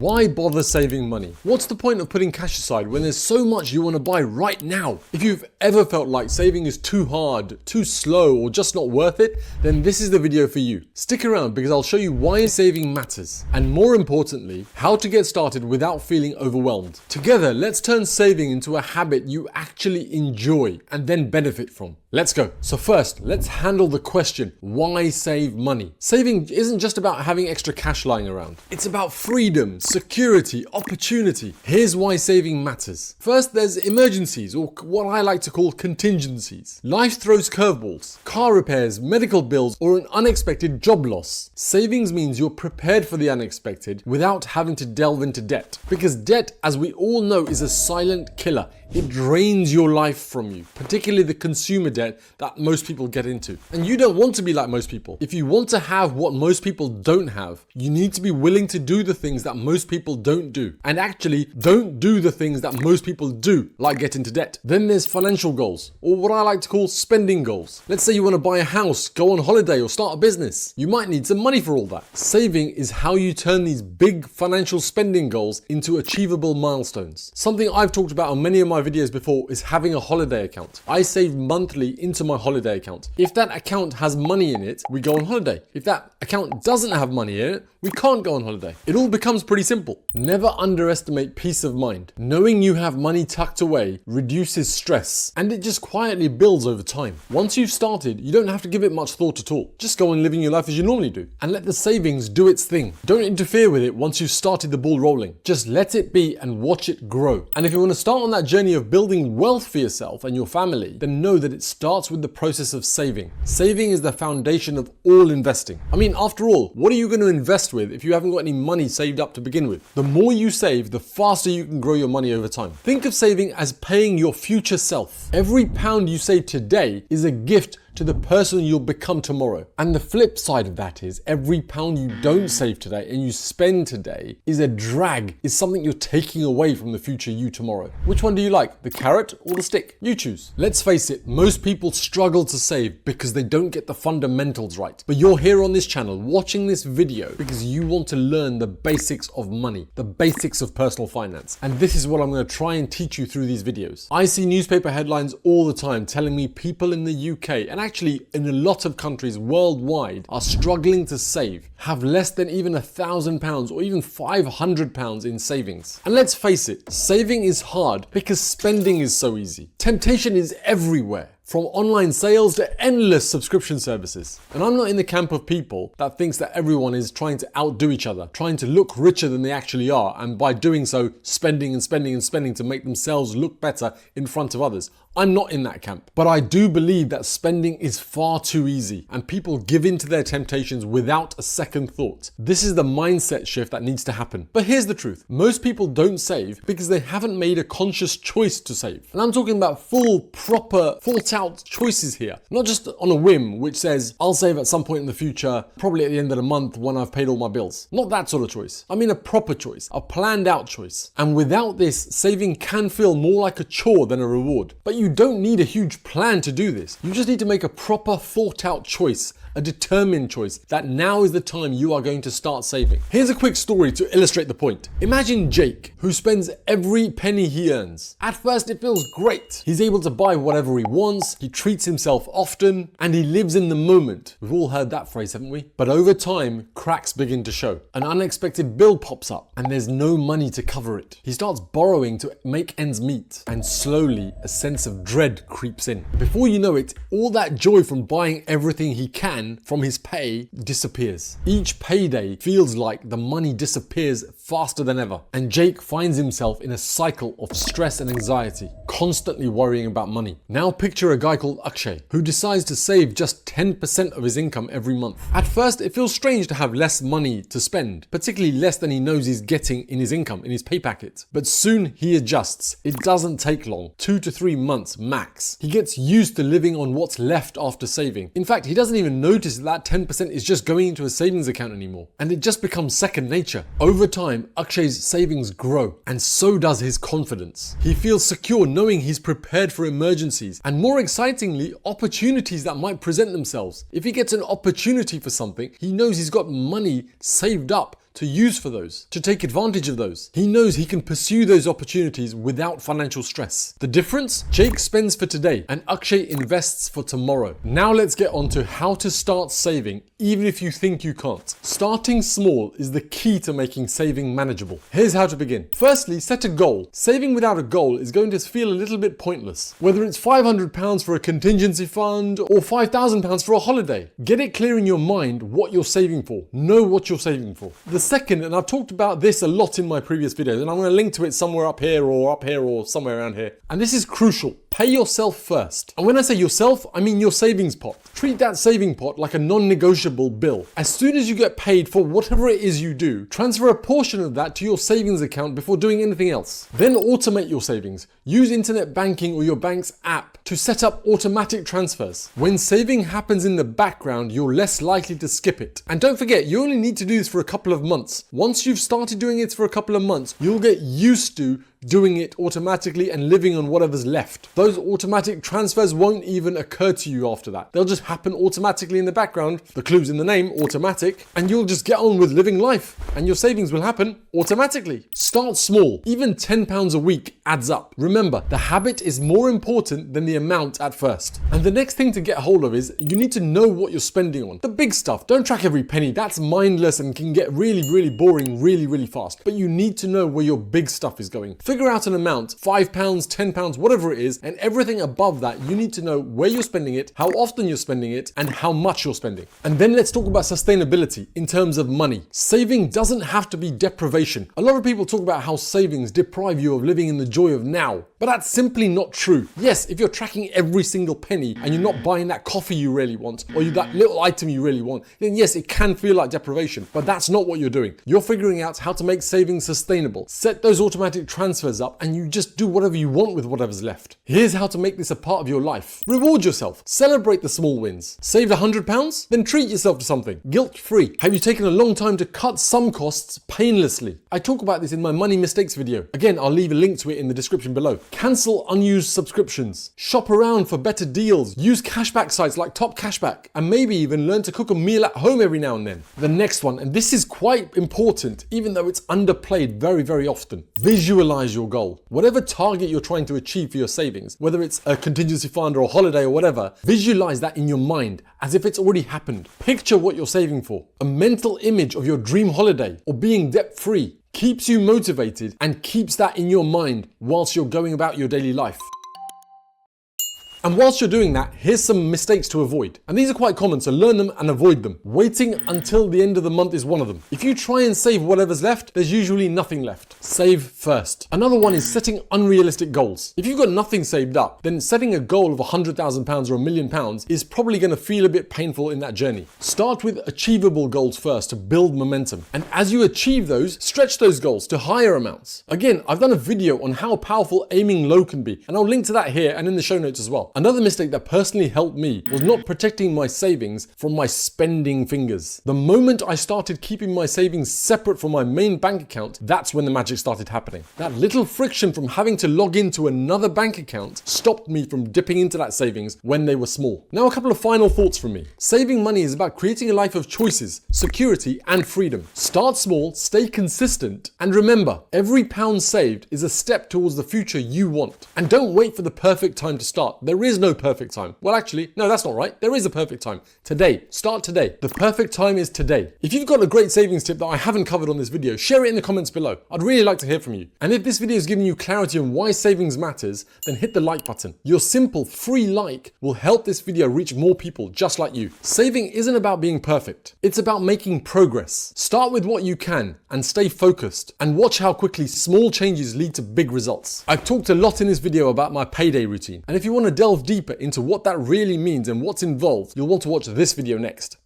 Why bother saving money? What's the point of putting cash aside when there's so much you want to buy right now? If you've ever felt like saving is too hard, too slow, or just not worth it, then this is the video for you. Stick around because I'll show you why saving matters, and more importantly, how to get started without feeling overwhelmed. Together, let's turn saving into a habit you actually enjoy and then benefit from. Let's go. So first, let's handle the question, why save money? Saving isn't just about having extra cash lying around. It's about freedom, security, opportunity. Here's why saving matters. First, there's emergencies, or what I like to call contingencies. Life throws curveballs, car repairs, medical bills, or an unexpected job loss. Savings means you're prepared for the unexpected without having to delve into debt. Because debt, as we all know, is a silent killer. It drains your life from you, particularly the consumer debt that most people get into. And you don't want to be like most people. If you want to have what most people don't have, you need to be willing to do the things that most people don't do. And actually, don't do the things that most people do, like get into debt. Then there's financial goals, or what I like to call spending goals. Let's say you want to buy a house, go on holiday, or start a business. You might need some money for all that. Saving is how you turn these big financial spending goals into achievable milestones. Something I've talked about on many of my videos before is having a holiday account. I save monthly into my holiday account. If that account has money in it, we go on holiday. If that account doesn't have money in it, we can't go on holiday. It all becomes pretty simple. Never underestimate peace of mind. Knowing you have money tucked away reduces stress, and it just quietly builds over time. Once you've started, you don't have to give it much thought at all. Just go on living your life as you normally do, and let the savings do its thing. Don't interfere with it once you've started the ball rolling. Just let it be and watch it grow. And if you want to start on that journey of building wealth for yourself and your family, then know that it starts with the process of saving. Saving is the foundation of all investing. I mean, after all, what are you going to invest with if you haven't got any money saved up to begin with? The more you save, the faster you can grow your money over time. Think of saving as paying your future self. Every pound you save today is a gift to the person you'll become tomorrow. And the flip side of that is every pound you don't save today and you spend today is a drag, is something you're taking away from the future you tomorrow. Which one do you like, the carrot or the stick? You choose. Let's face it, most people struggle to save because they don't get the fundamentals right. But you're here on this channel watching this video because you want to learn the basics of money, the basics of personal finance. And this is what I'm going to try and teach you through these videos. I see newspaper headlines all the time telling me people in the UK, and actually in a lot of countries worldwide, are struggling to save, have less than even £1,000 or even £500 in savings. And let's face it, saving is hard because spending is so easy. Temptation is everywhere, from online sales to endless subscription services. And I'm not in the camp of people that thinks that everyone is trying to outdo each other, trying to look richer than they actually are, and by doing so, spending and spending and spending to make themselves look better in front of others. I'm not in that camp. But I do believe that spending is far too easy, and people give in to their temptations without a second thought. This is the mindset shift that needs to happen. But here's the truth. Most people don't save because they haven't made a conscious choice to save. And I'm talking about full, proper, thought out choices here. Not just on a whim, which says, I'll save at some point in the future, probably at the end of the month when I've paid all my bills. Not that sort of choice. I mean a proper choice, a planned out choice. And without this, saving can feel more like a chore than a reward. But you don't need a huge plan to do this. You just need to make a proper thought out choice, a determined choice that now is the time you are going to start saving. Here's a quick story to illustrate the point. Imagine Jake, who spends every penny he earns. At first it feels great. He's able to buy whatever he wants, he treats himself often, and he lives in the moment. We've all heard that phrase, haven't we? But over time, cracks begin to show. An unexpected bill pops up and there's no money to cover it. He starts borrowing to make ends meet, and slowly a sense of dread creeps in. Before you know it, all that joy from buying everything he can from his pay disappears. Each payday feels like the money disappears faster than ever, and Jake finds himself in a cycle of stress and anxiety, constantly worrying about money. Now picture a guy called Akshay, who decides to save just 10% of his income every month. At first, it feels strange to have less money to spend, particularly less than he knows he's getting in his income, in his pay packet. But soon he adjusts. It doesn't take long, 2 to 3 months max. He gets used to living on what's left after saving. In fact, he doesn't even notice that 10% is just going into a savings account anymore, and it just becomes second nature. Over time, Akshay's savings grow, and so does his confidence. He feels secure knowing he's prepared for emergencies, and more excitingly, opportunities that might present themselves. If he gets an opportunity for something, he knows he's got money saved up to use for those, to take advantage of those. He knows he can pursue those opportunities without financial stress. The difference? Jake spends for today and Akshay invests for tomorrow. Now let's get on to how to start saving even if you think you can't. Starting small is the key to making saving manageable. Here's how to begin. Firstly, set a goal. Saving without a goal is going to feel a little bit pointless. Whether it's £500 for a contingency fund or £5,000 for a holiday. Get it clear in your mind what you're saving for. Know what you're saving for. The second, and I've talked about this a lot in my previous videos, and I'm going to link to it somewhere up here or somewhere around here. And this is crucial. Pay yourself first. And when I say yourself, I mean your savings pot. Treat that saving pot like a non-negotiable bill. As soon as you get paid for whatever it is you do, transfer a portion of that to your savings account before doing anything else. Then automate your savings. Use internet banking or your bank's app to set up automatic transfers. When saving happens in the background, you're less likely to skip it. And don't forget, you only need to do this for a couple of months. Once you've started doing it for a couple of months, you'll get used to doing it automatically and living on whatever's left. Those automatic transfers won't even occur to you after that. They'll just happen automatically in the background. The clue's in the name, automatic, and you'll just get on with living life and your savings will happen automatically. Start small. Even £10 a week adds up. Remember, the habit is more important than the amount at first. And the next thing to get hold of is you need to know what you're spending on. The big stuff. Don't track every penny. That's mindless and can get really boring really fast. But you need to know where your big stuff is going. Figure out an amount, £5, £10, whatever it is, and everything above that, you need to know where you're spending it, how often you're spending it, and how much you're spending. And then let's talk about sustainability in terms of money. Saving doesn't have to be deprivation. A lot of people talk about how savings deprive you of living in the joy of now, but that's simply not true. Yes, if you're tracking every single penny and you're not buying that coffee you really want, or that little item you really want, then yes, it can feel like deprivation, but that's not what you're doing. You're figuring out how to make savings sustainable. Set those automatic transfers up and you just do whatever you want with whatever's left. Here's how to make this a part of your life. Reward yourself. Celebrate the small wins. Saved £100? Then treat yourself to something. Guilt-free. Have you taken a long time to cut some costs painlessly? I talk about this in my money mistakes video. Again, I'll leave a link to it in the description below. Cancel unused subscriptions. Shop around for better deals. Use cashback sites like Top Cashback, and maybe even learn to cook a meal at home every now and then. The next one, and this is quite important, even though it's underplayed very often. Visualize your goal. Whatever target you're trying to achieve for your savings, whether it's a contingency fund or a holiday or whatever, visualize that in your mind as if it's already happened. Picture what you're saving for. A mental image of your dream holiday or being debt-free keeps you motivated and keeps that in your mind whilst you're going about your daily life. And whilst you're doing that, here's some mistakes to avoid. And these are quite common, so learn them and avoid them. Waiting until the end of the month is one of them. If you try and save whatever's left, there's usually nothing left. Save first. Another one is setting unrealistic goals. If you've got nothing saved up, then setting a goal of £100,000 or £1 million is probably going to feel a bit painful in that journey. Start with achievable goals first to build momentum. And as you achieve those, stretch those goals to higher amounts. Again, I've done a video on how powerful aiming low can be, and I'll link to that here and in the show notes as well. Another mistake that personally helped me was not protecting my savings from my spending fingers. The moment I started keeping my savings separate from my main bank account, that's when the magic started happening. That little friction from having to log into another bank account stopped me from dipping into that savings when they were small. Now, a couple of final thoughts from me. Saving money is about creating a life of choices, security, and freedom. Start small, stay consistent, and remember, every pound saved is a step towards the future you want. And don't wait for the perfect time to start. There is no perfect time. Well, actually, no, that's not right. There is a perfect time. Today. Start today. The perfect time is today. If you've got a great savings tip that I haven't covered on this video, share it in the comments below. I'd really like to hear from you. And if this video has given you clarity on why savings matters, then hit the like button. Your simple free like will help this video reach more people just like you. Saving isn't about being perfect. It's about making progress. Start with what you can and stay focused, and watch how quickly small changes lead to big results. I've talked a lot in this video about my payday routine, and if you want to delve deeper into what that really means and what's involved, you'll want to watch this video next.